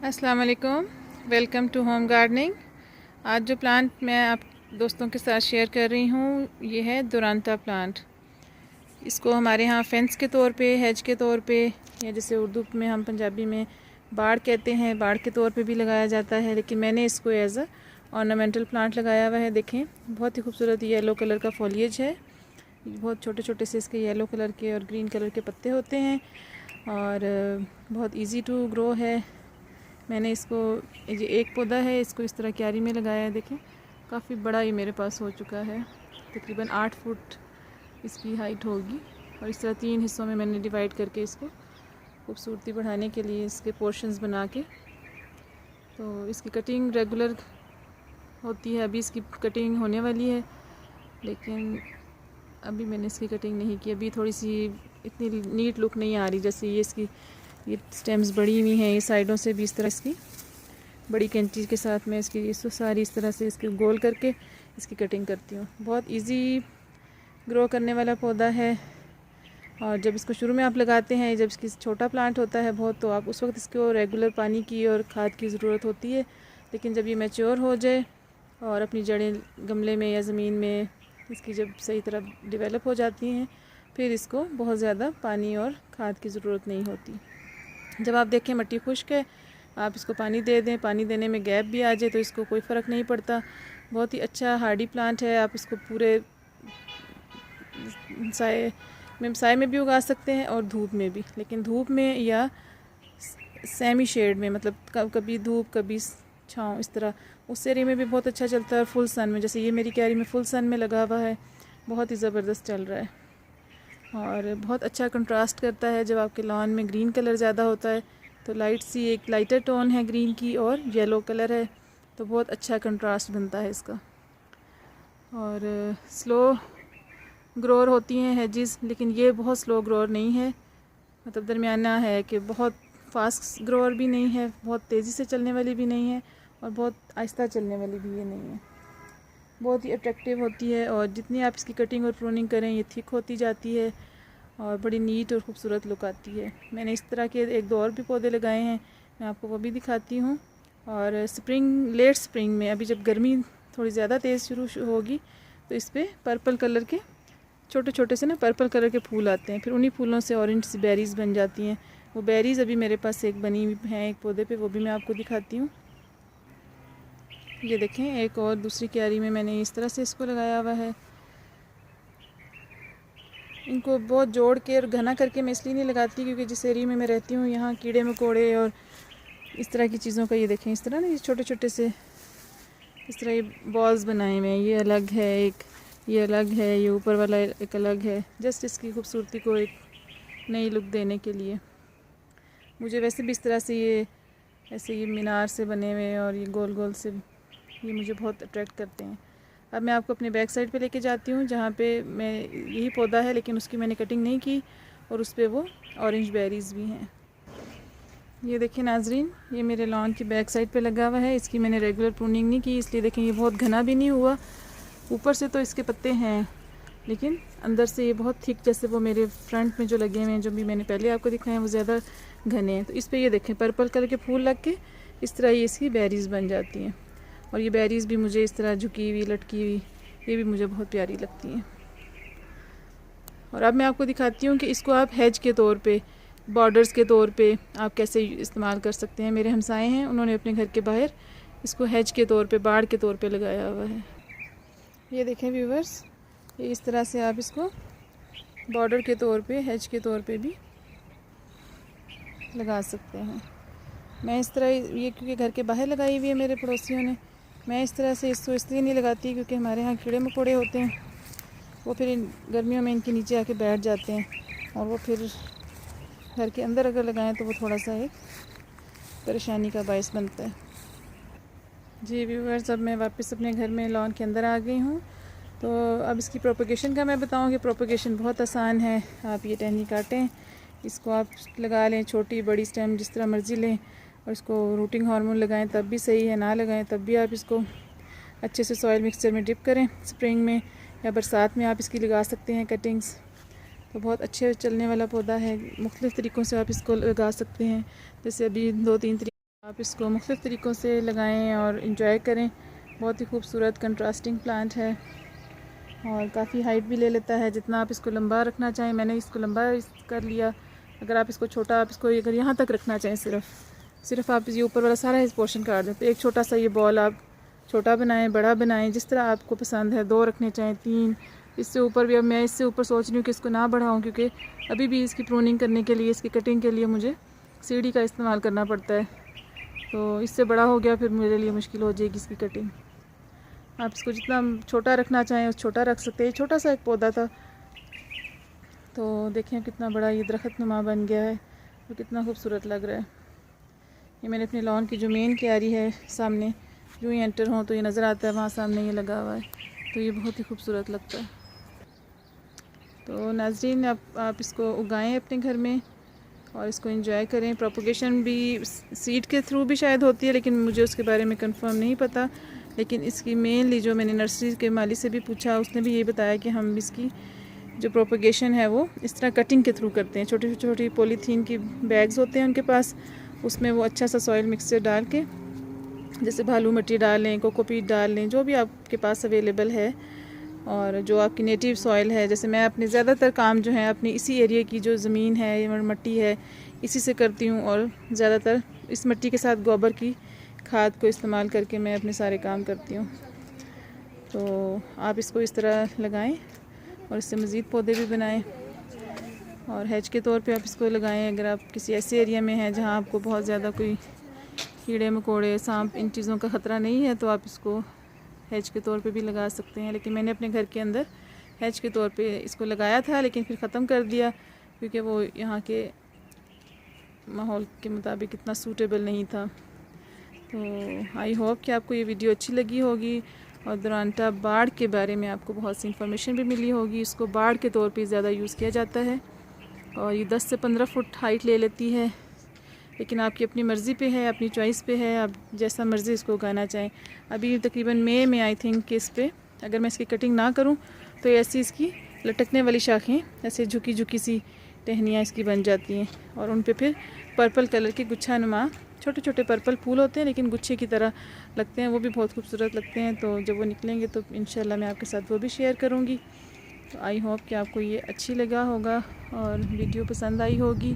अस्सलाम वालेकुम, welcome to home gardening. आज जो प्लांट मैं आप दोस्तों के साथ शेयर कर रही हूँ ये है दुरांता प्लांट। इसको हमारे यहाँ फेंस के तौर पे, हेज के तौर पे, या जैसे उर्दू में हम पंजाबी में बाड़ कहते हैं, बाड़ के तौर पे भी लगाया जाता है। लेकिन मैंने इसको एज अ ऑर्नामेंटल प्लांट लगाया हुआ है। देखें, बहुत ही खूबसूरत येलो कलर का फॉलिएज है। बहुत छोटे छोटे से इसके येलो कलर के और ग्रीन कलर के पत्ते होते हैं और बहुत ईजी टू ग्रो है। मैंने इसको, ये एक पौधा है, इसको इस तरह क्यारी में लगाया है। देखें, काफ़ी बड़ा ही मेरे पास हो चुका है। तकरीबन 8 फुट इसकी हाइट होगी। और इस तरह 3 हिस्सों में मैंने डिवाइड करके इसको खूबसूरती बढ़ाने के लिए इसके पोर्शंस बना के, तो इसकी कटिंग रेगुलर होती है। अभी इसकी कटिंग होने वाली है, लेकिन अभी मैंने इसकी कटिंग नहीं की। अभी थोड़ी सी इतनी नीट लुक नहीं आ रही। जैसे ये स्टेम्स बड़ी हुई हैं, ये साइडों से भी इस तरह इसकी बड़ी कैंची के साथ मैं इसकी इसको सारी इस तरह से इसके गोल करके इसकी कटिंग करती हूँ। बहुत इजी ग्रो करने वाला पौधा है। और जब इसको शुरू में आप लगाते हैं, जब इसकी छोटा प्लांट होता है बहुत, तो आप उस वक्त इसको रेगुलर पानी की और खाद की ज़रूरत होती है। लेकिन जब ये मैच्योर हो जाए और अपनी जड़ें गमले में या ज़मीन में इसकी जब सही तरह डेवलप हो जाती हैं, फिर इसको बहुत ज़्यादा पानी और खाद की ज़रूरत नहीं होती। जब आप देखें मिट्टी खुश्क है, आप इसको पानी दे दें, पानी देने में गैप भी आ जाए तो इसको कोई फ़र्क नहीं पड़ता। बहुत ही अच्छा हार्डी प्लांट है। आप इसको पूरे साए में भी उगा सकते हैं और धूप में भी। लेकिन धूप में या सेमी शेड में, मतलब कभी धूप कभी छाँव, इस तरह उस एरिया में भी बहुत अच्छा चलता है। और फुल सन में, जैसे ये मेरी क्यारी में फुल सन में लगा हुआ है, बहुत ही ज़बरदस्त चल रहा है। और बहुत अच्छा कंट्रास्ट करता है। जब आपके लॉन में ग्रीन कलर ज़्यादा होता है तो लाइट सी एक लाइटर टोन है ग्रीन की, और येलो कलर है, तो बहुत अच्छा कंट्रास्ट बनता है इसका। और स्लो ग्रोअर होती हैं हेजिस, लेकिन ये बहुत स्लो ग्रोअर नहीं है, मतलब दरमियाना है कि बहुत फास्ट ग्रोअर भी नहीं है, बहुत तेज़ी से चलने वाली भी नहीं है, और बहुत आहिस्ता चलने वाली भी ये नहीं है। बहुत ही अट्रैक्टिव होती है, और जितनी आप इसकी कटिंग और प्रूनिंग करें ये थिक होती जाती है और बड़ी नीट और ख़ूबसूरत लुक आती है। मैंने इस तरह के 1-2 और भी पौधे लगाए हैं, मैं आपको वो भी दिखाती हूँ। और लेट स्प्रिंग में, अभी जब गर्मी थोड़ी ज़्यादा तेज़ शुरू होगी, तो इस पर पर्पल कलर के छोटे छोटे से ना पर्पल कलर के फूल आते हैं। फिर उन्हीं फूलों से ऑरेंज सी बेरीज़ बन जाती हैं। वो बेरीज़ अभी मेरे पास एक बनी हुई हैं एक पौधे पे, वो भी मैं आपको दिखाती हूँ। ये देखें, एक और दूसरी क्यारी में मैंने इस तरह से इसको लगाया हुआ है। इनको बहुत जोड़ के और घना करके मैं इसलिए नहीं लगाती क्योंकि जिस एरिया में मैं रहती हूँ यहाँ कीड़े मकोड़े और इस तरह की चीज़ों का, ये देखें इस तरह ना, ये छोटे छोटे से इस तरह ये बॉल्स बनाए हुए हैं। ये अलग है, एक ये अलग है, ये ऊपर वाला एक अलग है, जस्ट इसकी खूबसूरती को एक नई लुक देने के लिए। मुझे वैसे भी इस तरह से ये ऐसे ये मीनार से बने हुए और ये गोल गोल से, ये मुझे बहुत अट्रैक्ट करते हैं। अब मैं आपको अपने बैक साइड पे लेके जाती हूँ, जहाँ पे मैं यही पौधा है लेकिन उसकी मैंने कटिंग नहीं की, और उस पर वो ऑरेंज बेरीज़ भी हैं। ये देखिए नाजरीन, ये मेरे लॉन की बैक साइड पे लगा हुआ है। इसकी मैंने रेगुलर प्रूनिंग नहीं की, इसलिए देखें ये बहुत घना भी नहीं हुआ। ऊपर से तो इसके पत्ते हैं, लेकिन अंदर से ये बहुत थिक, जैसे वो मेरे फ्रंट में जो लगे हुए हैं, जो भी मैंने पहले आपको दिखाए हैं, वो ज़्यादा घने हैं। तो इस पर ये देखें पर्पल कलर के फूल लग के इस तरह ये इसकी बेरीज़ बन जाती हैं। और ये बेरीज़ भी मुझे इस तरह झुकी हुई, लटकी हुई, ये भी मुझे बहुत प्यारी लगती हैं। और अब मैं आपको दिखाती हूँ कि इसको आप हेज के तौर पे, बॉर्डर्स के तौर पे आप कैसे इस्तेमाल कर सकते हैं। मेरे हमसाए हैं, उन्होंने अपने घर के बाहर इसको हेज के तौर पे, बाड़ के तौर पे लगाया हुआ है। ये देखें व्यूवर्स, ये इस तरह से आप इसको बॉर्डर के तौर पे, हेज के तौर पे भी लगा सकते हैं। मैं इस तरह ये, क्योंकि घर के बाहर लगाई हुई है मेरे पड़ोसियों ने, मैं इस तरह से इसको इसलिए नहीं लगाती क्योंकि हमारे यहाँ कीड़े मकोड़े होते हैं, वो फिर गर्मियों में इनके नीचे आके बैठ जाते हैं, और वो फिर घर के अंदर अगर लगाएं तो वो थोड़ा सा एक परेशानी का बायस बनता है। जी व्यूअर्स, अब मैं वापस अपने घर में लॉन के अंदर आ गई हूँ। तो अब इसकी प्रोपगेशन का मैं बताऊँ कि प्रोपगेशन बहुत आसान है। आप ये टहनी काटें, इसको आप लगा लें, छोटी बड़ी स्टेम जिस तरह मर्ज़ी लें, और इसको रूटिंग हार्मोन लगाएं तब भी सही है, ना लगाएं तब भी आप इसको अच्छे से सॉइल मिक्सचर में डिप करें। स्प्रिंग में या बरसात में आप इसकी लगा सकते हैं कटिंग्स, तो बहुत अच्छे चलने वाला पौधा है। मुख्तलिफ़ तरीक़ों से आप इसको लगा सकते हैं, जैसे अभी 2-3 तरीके आप इसको मुख्तलिफ़ तरीक़ों से लगाएं और इन्जॉय करें। बहुत ही खूबसूरत कंट्रास्टिंग प्लांट है और काफ़ी हाइट भी ले लेता है। जितना आप इसको लंबा रखना चाहें, मैंने इसको लंबा कर लिया। अगर आप इसको छोटा, आप इसको अगर यहाँ तक रखना चाहें, सिर्फ आप ये ऊपर वाला सारा इस पोर्शन काट दें, तो एक छोटा सा ये बॉल आप छोटा बनाएं, बड़ा बनाएं, जिस तरह आपको पसंद है। 2 रखने चाहें, 3, इससे ऊपर भी। अब मैं इससे ऊपर सोच रही हूँ कि इसको ना बढ़ाऊँ, क्योंकि अभी भी इसकी प्रूनिंग करने के लिए, इसकी कटिंग के लिए मुझे सीढ़ी का इस्तेमाल करना पड़ता है। तो इससे बड़ा हो गया फिर मेरे लिए मुश्किल हो जाएगी इसकी कटिंग। आप इसको जितना छोटा रखना चाहें उस छोटा रख सकते हैं। छोटा सा एक पौधा था, तो देखें कितना बड़ा ये दरख्त नुमा बन गया है और कितना खूबसूरत लग रहा है। ये मैंने अपने लॉन की जो मेन क्यारी है सामने, जो ही एंटर हों तो ये नज़र आता है, वहाँ सामने ये लगा हुआ है, तो ये बहुत ही खूबसूरत लगता है। तो नाज़रीन, आप इसको उगाएं अपने घर में और इसको एंजॉय करें। प्रोपगेशन भी सीड के थ्रू भी शायद होती है, लेकिन मुझे उसके बारे में कंफर्म नहीं पता। लेकिन इसकी मेनली जो मैंने नर्सरी के माली से भी पूछा, उसने भी ये बताया कि हम इसकी जो प्रोपगेशन है वो इस तरह कटिंग के थ्रू करते हैं। छोटी छोटी पॉलीथीन की बैग्स होते हैं उनके पास, उसमें वो अच्छा सा सॉइल मिक्सचर डाल के, जैसे भालू मिट्टी डाल लें, कोकोपीट डाल लें, जो भी आपके पास अवेलेबल है, और जो आपकी नेटिव सॉइल है। जैसे मैं अपने ज़्यादातर काम जो है अपनी इसी एरिया की जो ज़मीन है, मिट्टी है, इसी से करती हूँ, और ज़्यादातर इस मिट्टी के साथ गोबर की खाद को इस्तेमाल करके मैं अपने सारे काम करती हूँ। तो आप इसको इस तरह लगाएं और इससे मज़ीद पौधे भी बनाएं, और हेज के तौर पे आप इसको लगाएं। अगर आप किसी ऐसे एरिया में हैं जहाँ आपको बहुत ज़्यादा कोई कीड़े मकोड़े, सांप, इन चीज़ों का ख़तरा नहीं है, तो आप इसको हेज के तौर पे भी लगा सकते हैं। लेकिन मैंने अपने घर के अंदर हेज के तौर पे इसको लगाया था, लेकिन फिर ख़त्म कर दिया, क्योंकि वो यहाँ के माहौल के मुताबिक इतना सूटेबल नहीं था। तो आई होप कि आपको ये वीडियो अच्छी लगी होगी, और दुरांटा बाड़ के बारे में आपको बहुत सी इंफॉर्मेशन भी मिली होगी। इसको बाड़ के तौर पे ज़्यादा यूज़ किया जाता है, और ये 10 से 15 फुट हाइट ले लेती है। लेकिन आपकी अपनी मर्ज़ी पे है, अपनी चॉइस पे है, आप जैसा मर्ज़ी इसको उगाना चाहें। अभी तकरीबन मई में आई थिंक कि इस पर अगर मैं इसकी कटिंग ना करूं तो ऐसी इसकी लटकने वाली शाखें, ऐसे झुकी झुकी सी टहनियाँ इसकी बन जाती हैं, और उन पे फिर पर्पल कलर के गुच्छा नुमा छोटे छोटे पर्पल फूल होते हैं, लेकिन गुच्छे की तरह लगते हैं। वो भी बहुत खूबसूरत लगते हैं। तो जब वो निकलेंगे तो इंशाल्लाह मैं आपके साथ वो भी शेयर करूँगी। तो आई होप कि आपको ये अच्छी लगा होगा और वीडियो पसंद आई होगी,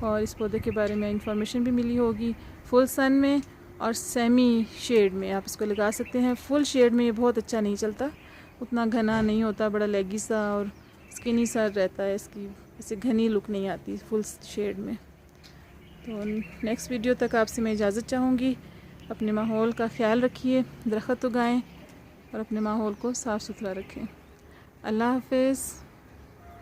और इस पौधे के बारे में इंफॉर्मेशन भी मिली होगी। फुल सन में और सेमी शेड में आप इसको लगा सकते हैं। फुल शेड में ये बहुत अच्छा नहीं चलता, उतना घना नहीं होता, बड़ा लेगी सा और स्किनी सा रहता है, इसकी ऐसे घनी लुक नहीं आती फुल शेड में। तो नेक्स्ट वीडियो तक आपसे मैं इजाज़त चाहूँगी। अपने माहौल का ख्याल रखिए, दरख्त उगाएँ और अपने माहौल को साफ़ सुथरा रखें। अल्लाह हाफ़िज़।